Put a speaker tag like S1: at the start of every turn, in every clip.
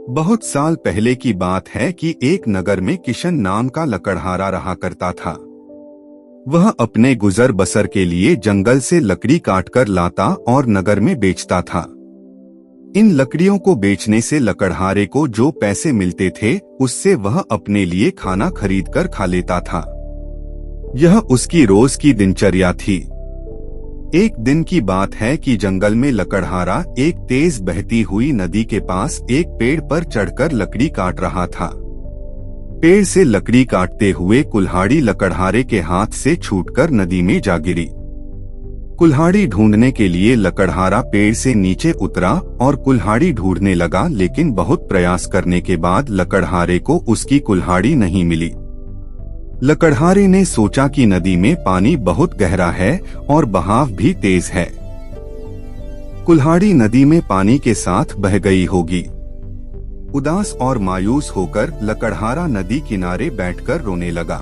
S1: बहुत साल पहले की बात है कि एक नगर में किशन नाम का लकड़हारा रहा करता था। वह अपने गुजर बसर के लिए जंगल से लकड़ी काटकर लाता और नगर में बेचता था। इन लकड़ियों को बेचने से लकड़हारे को जो पैसे मिलते थे उससे वह अपने लिए खाना खरीदकर खा लेता था। यह उसकी रोज की दिनचर्या थी। एक दिन की बात है कि जंगल में लकड़हारा एक तेज बहती हुई नदी के पास एक पेड़ पर चढ़कर लकड़ी काट रहा था। पेड़ से लकड़ी काटते हुए कुल्हाड़ी लकड़हारे के हाथ से छूटकर नदी में जा गिरी। कुल्हाड़ी ढूंढने के लिए लकड़हारा पेड़ से नीचे उतरा और कुल्हाड़ी ढूंढने लगा, लेकिन बहुत प्रयास करने के बाद लकड़हारे को उसकी कुल्हाड़ी नहीं मिली। लकड़हारे ने सोचा कि नदी में पानी बहुत गहरा है और बहाव भी तेज है। कुल्हाड़ी नदी में पानी के साथ बह गई होगी। उदास और मायूस होकर लकड़हारा नदी किनारे बैठकर रोने लगा।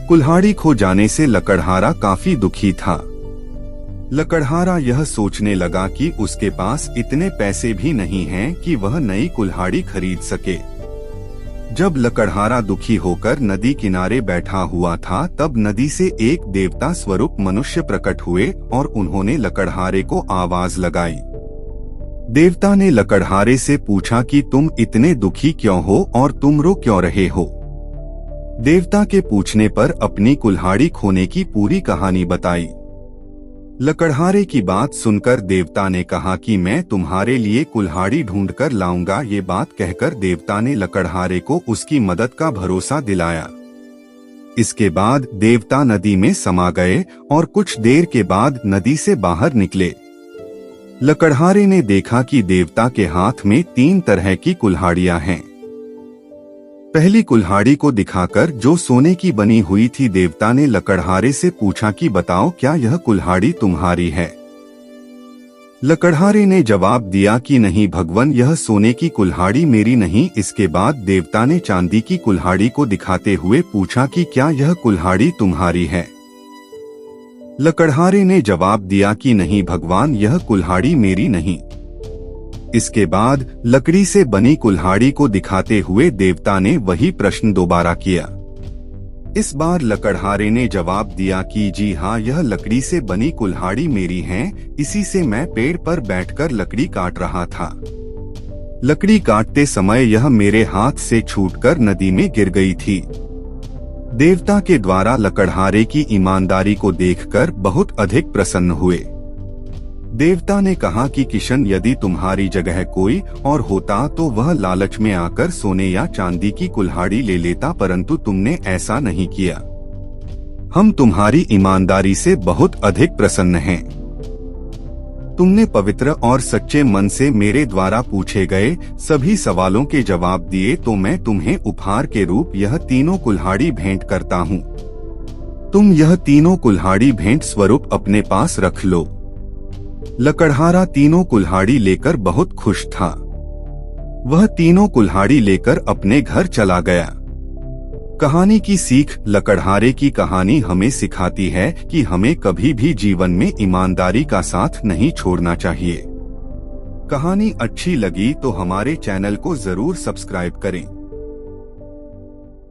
S1: कुल्हाड़ी खो जाने से लकड़हारा काफी दुखी था। लकड़हारा यह सोचने लगा कि उसके पास इतने पैसे भी नहीं हैं कि वह नई कुल्हाड़ी खरीद सके। जब लकड़हारा दुखी होकर नदी किनारे बैठा हुआ था, तब नदी से एक देवता स्वरूप मनुष्य प्रकट हुए और उन्होंने लकड़हारे को आवाज लगाई। देवता ने लकड़हारे से पूछा कि तुम इतने दुखी क्यों हो और तुम रो क्यों रहे हो। देवता के पूछने पर अपनी कुल्हाड़ी खोने की पूरी कहानी बताई। लकड़हारे की बात सुनकर देवता ने कहा कि मैं तुम्हारे लिए कुल्हाड़ी ढूंढकर लाऊंगा। ये बात कहकर देवता ने लकड़हारे को उसकी मदद का भरोसा दिलाया। इसके बाद देवता नदी में समा गए और कुछ देर के बाद नदी से बाहर निकले। लकड़हारे ने देखा कि देवता के हाथ में 3 तरह की कुल्हाड़ियां हैं। पहली कुल्हाड़ी को दिखाकर, जो सोने की बनी हुई थी, देवता ने लकड़हारे से पूछा कि बताओ क्या यह कुल्हाड़ी तुम्हारी है। लकड़हारे ने जवाब दिया कि नहीं भगवान, यह सोने की कुल्हाड़ी मेरी नहीं। इसके बाद देवता ने चांदी की कुल्हाड़ी को दिखाते हुए पूछा कि क्या यह कुल्हाड़ी तुम्हारी है। लकड़हारे ने जवाब दिया कि नहीं भगवान, यह कुल्हाड़ी मेरी नहीं। इसके बाद लकड़ी से बनी कुल्हाड़ी को दिखाते हुए देवता ने वही प्रश्न दोबारा किया। इस बार लकड़हारे ने जवाब दिया कि जी हाँ, यह लकड़ी से बनी कुल्हाड़ी मेरी है। इसी से मैं पेड़ पर बैठकर लकड़ी काट रहा था। लकड़ी काटते समय यह मेरे हाथ से छूटकर नदी में गिर गई थी। देवता के द्वारा लकड़हारे की ईमानदारी को देखकर बहुत अधिक प्रसन्न हुए। देवता ने कहा कि किशन, यदि तुम्हारी जगह कोई और होता तो वह लालच में आकर सोने या चांदी की कुल्हाड़ी ले लेता, परंतु तुमने ऐसा नहीं किया। हम तुम्हारी ईमानदारी से बहुत अधिक प्रसन्न हैं। तुमने पवित्र और सच्चे मन से मेरे द्वारा पूछे गए सभी सवालों के जवाब दिए, तो मैं तुम्हें उपहार के रूप यह तीनों कुल्हाड़ी भेंट करता हूँ। तुम यह तीनों कुल्हाड़ी भेंट स्वरूप अपने पास रख लो। लकड़हारा तीनों कुल्हाड़ी लेकर बहुत खुश था। वह तीनों कुल्हाड़ी लेकर अपने घर चला गया। कहानी की सीख। लकड़हारे की कहानी हमें सिखाती है कि हमें कभी भी जीवन में ईमानदारी का साथ नहीं छोड़ना चाहिए। कहानी अच्छी लगी तो हमारे चैनल को जरूर सब्सक्राइब करें।